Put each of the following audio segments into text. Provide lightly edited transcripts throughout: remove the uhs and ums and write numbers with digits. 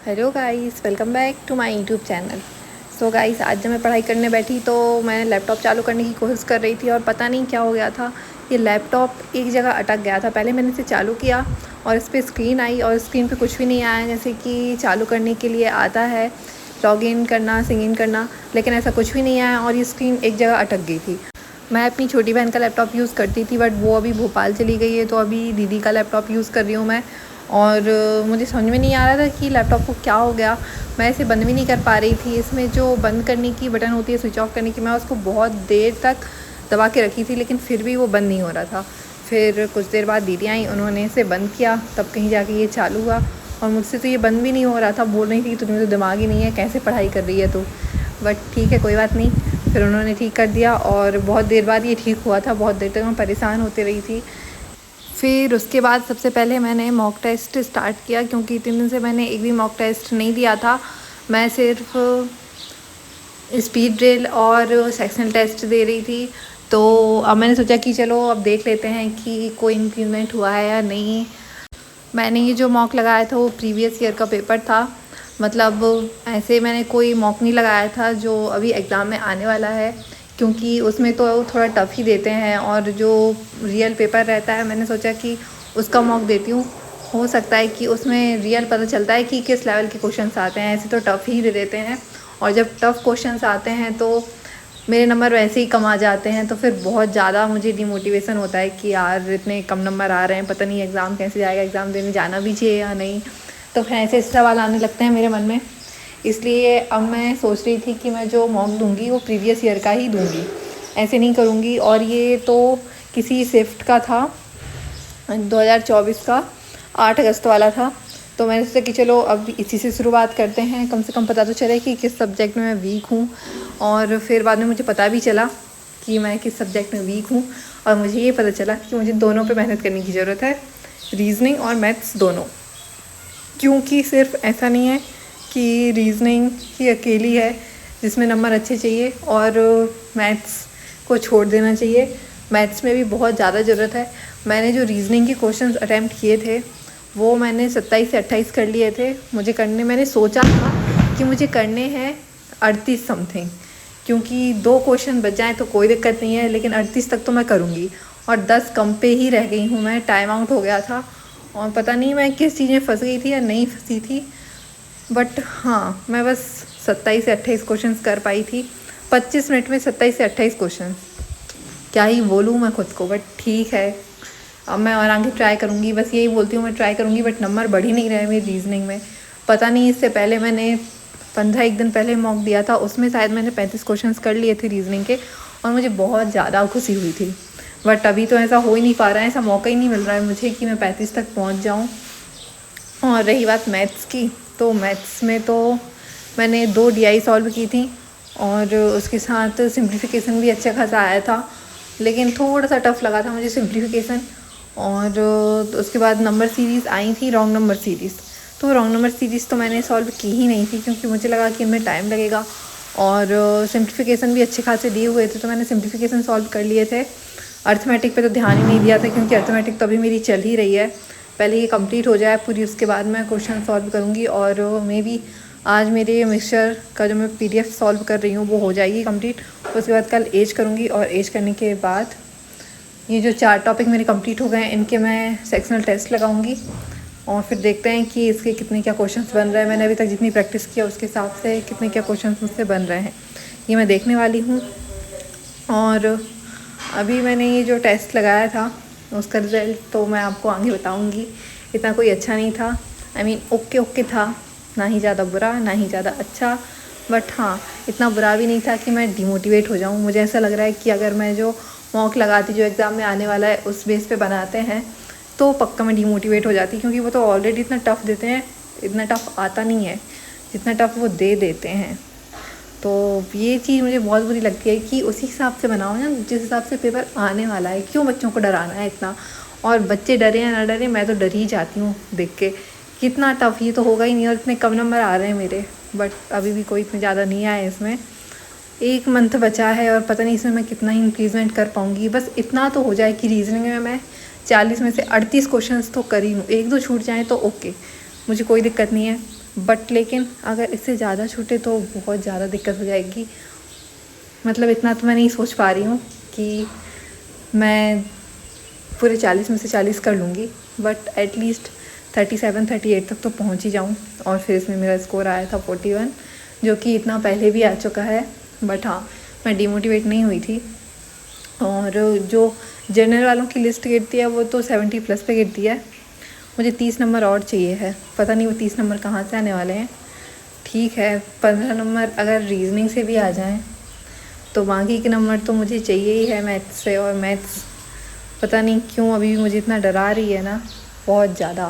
Hello guys, welcome back to my YouTube channel. So guys, आज जब मैं पढ़ाई करने बैठी तो मैं लैपटॉप चालू करने की कोशिश कर रही थी और पता नहीं क्या हो गया था। ये लैपटॉप एक जगह अटक गया था। पहले मैंने इसे चालू किया और इस पर स्क्रीन आई और स्क्रीन पे कुछ भी नहीं आया, जैसे कि चालू करने के लिए आता है लॉगिन करना, सिंग इन करना, लेकिन ऐसा कुछ भी नहीं आया और ये स्क्रीन एक जगह अटक गई थी। मैं अपनी छोटी बहन का लैपटॉप यूज़ करती थी, बट वो अभी भोपाल चली गई है, तो अभी दीदी का लैपटॉप यूज़ कर रही हूँ मैं। और मुझे समझ में नहीं आ रहा था कि लैपटॉप को क्या हो गया। मैं इसे बंद भी नहीं कर पा रही थी। इसमें जो बंद करने की बटन होती है, स्विच ऑफ करने की, मैं उसको बहुत देर तक दबा के रखी थी, लेकिन फिर भी वो बंद नहीं हो रहा था। फिर कुछ देर बाद दीदी आई, उन्होंने इसे बंद किया, तब कहीं जाके ये चालू हुआ। और मुझसे तो ये बंद भी नहीं हो रहा था। बोल रही थी तुम्हें तो दिमाग ही नहीं है, कैसे पढ़ाई कर रही है तो। बट ठीक है, कोई बात नहीं। फिर उन्होंने ठीक कर दिया और बहुत देर बाद ये ठीक हुआ था। बहुत देर तक मैं परेशान होती रही थी। फिर उसके बाद सबसे पहले मैंने मॉक टेस्ट स्टार्ट किया, क्योंकि 3 दिन से मैंने एक भी मॉक टेस्ट नहीं दिया था। मैं सिर्फ स्पीड ड्रिल और सेक्शनल टेस्ट दे रही थी। तो अब मैंने सोचा कि चलो अब देख लेते हैं कि कोई इम्प्रूवमेंट हुआ है या नहीं। मैंने ये जो मॉक लगाया था वो प्रीवियस ईयर का पेपर था। मतलब ऐसे मैंने कोई मॉक नहीं लगाया था जो अभी एग्ज़ाम में आने वाला है, क्योंकि उसमें तो थोड़ा टफ़ ही देते हैं। और जो रियल पेपर रहता है, मैंने सोचा कि उसका मॉक देती हूँ। हो सकता है कि उसमें रियल पता चलता है कि किस लेवल के क्वेश्चंस आते हैं। ऐसे तो टफ़ ही दे देते हैं, और जब टफ़ क्वेश्चंस आते हैं तो मेरे नंबर वैसे ही कम आ जाते हैं। तो फिर बहुत ज़्यादा मुझे डिमोटिवेशन होता है कि यार इतने कम नंबर आ रहे हैं, पता नहीं एग्ज़ाम कैसे जाएगा, एग्ज़ाम देने जाना भी चाहिए या नहीं। तो फिर ऐसे सवाल आने लगते हैं मेरे मन में। इसलिए अब मैं सोच रही थी कि मैं जो मॉक दूंगी वो प्रीवियस ईयर का ही दूंगी, ऐसे नहीं करूँगी। और ये तो किसी शिफ्ट का था, 2024 का 8 अगस्त वाला था। तो मैंने सोचा कि चलो अब इसी से शुरुआत करते हैं, कम से कम पता तो चले कि किस सब्जेक्ट में मैं वीक हूँ। और फिर बाद में मुझे पता भी चला कि मैं किस सब्जेक्ट में वीक हूँ, और मुझे ये पता चला कि मुझे दोनों पे मेहनत करने की ज़रूरत है, रीज़निंग और मैथ्स दोनों। क्योंकि सिर्फ ऐसा नहीं है कि रीज़निंग ही अकेली है जिसमें नंबर अच्छे चाहिए और मैथ्स को छोड़ देना चाहिए। मैथ्स में भी बहुत ज़्यादा ज़रूरत है। मैंने जो रीज़निंग के क्वेश्चंस अटैम्प्ट किए थे वो मैंने 27 से 28 कर लिए थे। मैंने सोचा था कि मुझे करने हैं 38 समथिंग, क्योंकि 2 क्वेश्चन बच जाएँ तो कोई दिक्कत नहीं है, लेकिन 38 तक तो मैं करूँगी। और 10 कम पे ही रह गई हूँ मैं, टाइम आउट हो गया था। और पता नहीं मैं किस चीज़ में फंस गई थी या नहीं फंसी थी, बट हाँ, मैं बस 27 से 28 क्वेश्चंस कर पाई थी। 25 मिनट में 27 से 28 क्वेश्चन, क्या ही बोलूँ मैं खुद को। बट ठीक है, अब मैं और आगे ट्राई करूँगी। बस यही बोलती हूँ, मैं ट्राई करूँगी, बट नंबर बढ़ ही नहीं रहे मेरी रीजनिंग में। पता नहीं, इससे पहले मैंने 15 दिन पहले मॉक दिया था, उसमें शायद मैंने 35 क्वेश्चंस कर लिए थे रीजनिंग के, और मुझे बहुत ज़्यादा खुशी हुई थी। बट अभी तो ऐसा हो ही नहीं पा रहा है, ऐसा मौका ही नहीं मिल रहा है मुझे कि मैं 35 तक पहुँच जाऊँ। और रही बात मैथ्स की, तो मैथ्स में तो मैंने 2 DI सॉल्व की थी, और उसके साथ सिंप्लीफिकेशन भी अच्छा खासा आया था, लेकिन थोड़ा सा टफ लगा था मुझे सिंप्लीफिकेशन। और उसके बाद नंबर सीरीज़ आई थी, रॉन्ग नंबर सीरीज़। तो रॉन्ग नंबर सीरीज़ तो मैंने सॉल्व की ही नहीं थी, क्योंकि मुझे लगा कि इनमें टाइम लगेगा। और सिंप्लीफिकेशन भी अच्छे खासे दिए हुए थे, तो मैंने सिंप्लीफिकेशन सॉल्व कर लिए थे। अर्थमेटिक पे तो ध्यान ही नहीं दिया था, क्योंकि अर्थमेटिक तो अभी मेरी चल ही रही है। पहले ये कंप्लीट हो जाए पूरी, उसके बाद मैं क्वेश्चन सॉल्व करूँगी। और मे बी आज मेरे मिक्सचर का जो मैं PDF सॉल्व कर रही हूँ वो हो जाएगी कंप्लीट। उसके बाद कल एज करूँगी, और एज करने के बाद ये जो 4 टॉपिक मेरे कंप्लीट हो गए हैं, इनके मैं सेक्शनल टेस्ट लगाऊंगी। और फिर देखते हैं कि इसके कितने क्या क्वेश्चंस बन रहे हैं। मैंने अभी तक जितनी प्रैक्टिस किया उसके हिसाब से कितने क्या क्वेश्चंस मुझसे बन रहे हैं, ये मैं देखने वाली हूँ। और अभी मैंने ये जो टेस्ट लगाया था उसका रिज़ल्ट तो मैं आपको आगे बताऊँगी। इतना कोई अच्छा नहीं था, ओके ओके था, ना ही ज़्यादा बुरा ना ही ज़्यादा अच्छा। बट हाँ, इतना बुरा भी नहीं था कि मैं डिमोटिवेट हो जाऊँ। मुझे ऐसा लग रहा है कि अगर मैं जो मॉक लगाती, जो एग्ज़ाम में आने वाला है उस बेस पे बनाते हैं, तो पक्का मैं डिमोटिवेट हो जाती, क्योंकि वो तो ऑलरेडी इतना टफ़ देते हैं। इतना टफ़ आता नहीं है जितना टफ़ वो दे देते हैं। तो ये चीज़ मुझे बहुत बुरी लगती है कि उसी हिसाब से बनाओ ना, जिस हिसाब से पेपर आने वाला है। क्यों बच्चों को डराना है इतना? और बच्चे डरे या ना डरे, मैं तो डर ही जाती हूँ देख के, कितना टफ़, ये तो होगा ही नहीं। और इतने कम नंबर आ रहे हैं मेरे, बट अभी भी कोई इतने ज़्यादा नहीं आए इसमें। 1 मंथ बचा है और पता नहीं इसमें मैं कितना ही इंक्रीजमेंट कर पाऊँगी। बस इतना तो हो जाए कि रीजनिंग में मैं 40 में से 38 क्वेश्चंस तो कर ही लूँ। 1-2 छूट जाएँ तो ओके, मुझे कोई दिक्कत नहीं है। बट लेकिन अगर इससे ज़्यादा छूटे तो बहुत ज़्यादा दिक्कत हो जाएगी। मतलब इतना तो मैं नहीं सोच पा रही हूँ कि मैं पूरे 40 में से 40 कर लूँगी, बट एटलीस्ट 37-38 तक तो पहुँच ही जाऊँ। और फिर इसमें मेरा स्कोर आया था 41, जो कि इतना पहले भी आ चुका है। बट हाँ, मैं डिमोटिवेट नहीं हुई थी। और जो जनरल वालों की लिस्ट गिरती है वो तो 70+ पे गिरती है। मुझे 30 नंबर और चाहिए है, पता नहीं वो 30 नंबर कहाँ से आने वाले हैं। ठीक है, 15 नंबर अगर रीजनिंग से भी आ जाएं तो बाकी के नंबर तो मुझे चाहिए ही है मैथ्स से। और मैथ्स पता नहीं क्यों अभी भी मुझे इतना डरा रही है ना, बहुत ज़्यादा।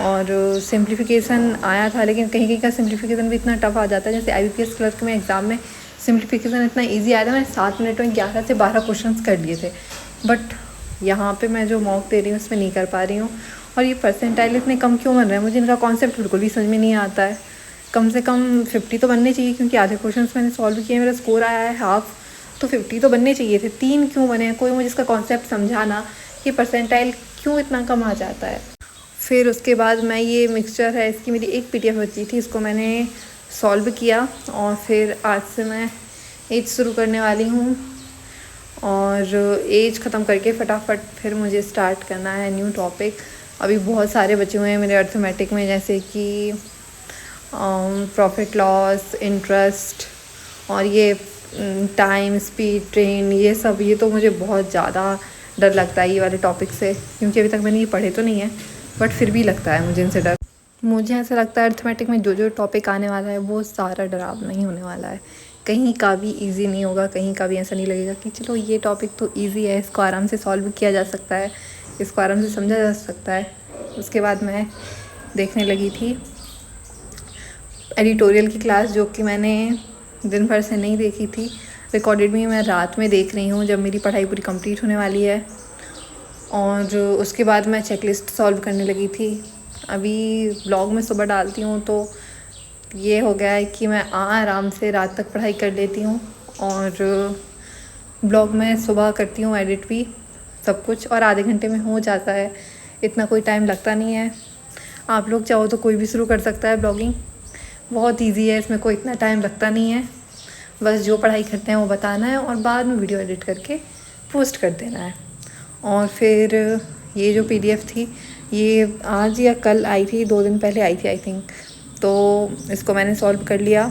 और सिंप्लीफिकेशन आया था, लेकिन कहीं कहीं का सिंप्लीफिकेशन भी इतना टफ आ जाता है। जैसे IBPS क्लर्क में एग्ज़ाम में सिंप्लीफिकेशन इतना इजी आया था, मैंने 7 मिनट में 11 से 12 क्वेश्चंस कर लिए थे। बट यहाँ पे मैं जो मॉक दे रही हूँ उसमें नहीं कर पा रही हूँ। और ये परसेंटाइल इतने कम क्यों बन रहे हैं, मुझे इनका कॉन्सेप्ट बिल्कुल भी समझ में नहीं आता है। कम से कम 50 तो बनने चाहिए, क्योंकि आधे क्वेश्चंस मैंने सॉल्व किए, मेरा स्कोर आया है हाफ, तो 50 तो बनने चाहिए थे। 3 क्यों बने हैं, कोई मुझे इसका कॉन्सेप्ट समझाना कि परसेंटाइल क्यों इतना कम आ जाता है। फिर उसके बाद मैं ये मिक्सचर है, इसकी मेरी एक PDF बची थी, इसको मैंने सॉल्व किया। और फिर आज से मैं एज शुरू करने वाली हूँ, और एज ख़त्म करके फटाफट फिर मुझे स्टार्ट करना है न्यू टॉपिक। अभी बहुत सारे बचे हुए हैं मेरे अर्थमेटिक में, जैसे कि प्रॉफिट लॉस, इंटरेस्ट, और ये टाइम, स्पीड, ट्रेन, ये सब। ये तो मुझे बहुत ज़्यादा डर लगता है ये वाले टॉपिक से, क्योंकि अभी तक मैंने ये पढ़े तो नहीं है, बट फिर भी लगता है मुझे इनसे डर। मुझे ऐसा लगता है अर्थमेटिक में जो जो टॉपिक आने वाला है वो सारा डरावना नहीं होने वाला है। कहीं का भी इजी नहीं होगा, कहीं का भी ऐसा नहीं लगेगा कि चलो ये टॉपिक तो इजी है, इसको आराम से सॉल्व किया जा सकता है, इसको आराम से समझा जा सकता है। उसके बाद मैं देखने लगी थी एडिटोरियल की क्लास, जो कि मैंने दिन भर से नहीं देखी थी। रिकॉर्डेड भी मैं रात में देख रही हूँ, जब मेरी पढ़ाई पूरी कंप्लीट होने वाली है। और उसके बाद मैं चेकलिस्ट सॉल्व करने लगी थी। अभी ब्लॉग में सुबह डालती हूँ तो ये हो गया है कि मैं आराम से रात तक पढ़ाई कर लेती हूँ, और ब्लॉग में सुबह करती हूँ एडिट भी, सब कुछ, और आधे घंटे में हो जाता है। इतना कोई टाइम लगता नहीं है। आप लोग चाहो तो कोई भी शुरू कर सकता है ब्लॉगिंग, बहुत इजी है, इसमें कोई इतना टाइम लगता नहीं है। बस जो पढ़ाई करते हैं वो बताना है, और बाद में वीडियो एडिट करके पोस्ट कर देना है। और फिर ये जो PDF थी, ये आज या कल आई थी, 2 दिन पहले आई थी आई थिंक। तो इसको मैंने सॉल्व कर लिया,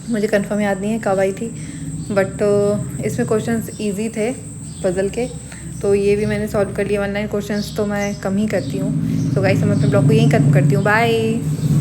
मुझे कंफर्म याद नहीं है कब आई थी, बट इसमें क्वेश्चंस इजी थे पजल के, तो ये भी मैंने सॉल्व कर लिया। 1 लाइन क्वेश्चंस तो मैं कम ही करती हूँ। तो गाइस, मैं अपने ब्लॉग को यहीं खत्म करती हूँ। बाय।